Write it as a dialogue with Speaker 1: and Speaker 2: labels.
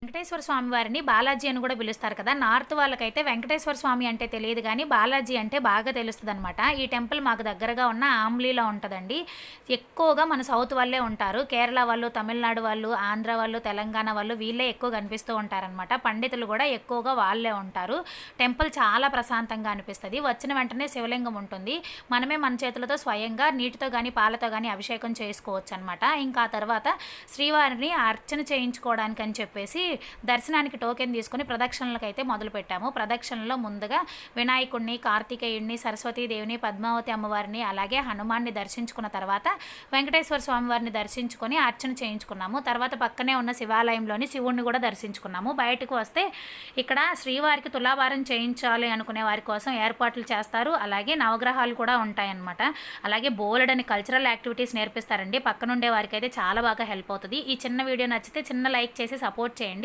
Speaker 1: వెంకటేశ్వర స్వామి వారిని బాలాజీ అని కూడా పిలుస్తారు కదా. నార్త్ వాళ్ళకైతే వెంకటేశ్వర స్వామి అంటే తెలియదు కానీ బాలాజీ అంటే బాగా తెలుస్తుందనమాట. ఈ టెంపుల్ మాకు దగ్గరగా ఉన్న ఆమ్లీలో ఉంటుందండి. ఎక్కువగా మన సౌత్ వాళ్ళే ఉంటారు. కేరళ వాళ్ళు, తమిళనాడు వాళ్ళు, ఆంధ్ర వాళ్ళు, తెలంగాణ వాళ్ళు వీళ్ళే ఎక్కువ కనిపిస్తూ ఉంటారనమాట. పండితులు కూడా ఎక్కువగా వాళ్ళే ఉంటారు. టెంపుల్ చాలా ప్రశాంతంగా అనిపిస్తుంది. వచ్చిన వెంటనే శివలింగం ఉంటుంది. మనమే మన చేతులతో స్వయంగా నీటితో కానీ పాలతో కానీ అభిషేకం చేసుకోవచ్చు అనమాట. ఇంకా ఆ తర్వాత శ్రీవారిని అర్చన చేయించుకోవడానికి అని చెప్పేసి దర్శనానికి టోకెన్ తీసుకొని ప్రదక్షిణలకు అయితే మొదలుపెట్టాము. ప్రదక్షిణలో ముందుగా వినాయకుడిని, కార్తికేయుడిని, సరస్వతీదేవిని, పద్మావతి అమ్మవారిని, అలాగే హనుమాన్ని దర్శించుకున్న తర్వాత వెంకటేశ్వర స్వామి వారిని దర్శించుకొని అర్చన చేయించుకున్నాము. తర్వాత పక్కనే ఉన్న శివాలయంలోని శివుణ్ణి కూడా దర్శించుకున్నాము. బయటకు వస్తే ఇక్కడ శ్రీవారికి తులాభారం చేయించాలి అనుకునే వారి కోసం ఏర్పాట్లు చేస్తారు. అలాగే నవగ్రహాలు కూడా ఉంటాయన్నమాట. అలాగే బోలెడని కల్చరల్ యాక్టివిటీస్ నేర్పిస్తారండి. పక్కనుండే వారికి అయితే చాలా బాగా హెల్ప్ అవుతుంది. ఈ చిన్న వీడియో నచ్చితే చిన్న లైక్ చేసి సపోర్ట్ చేయండి.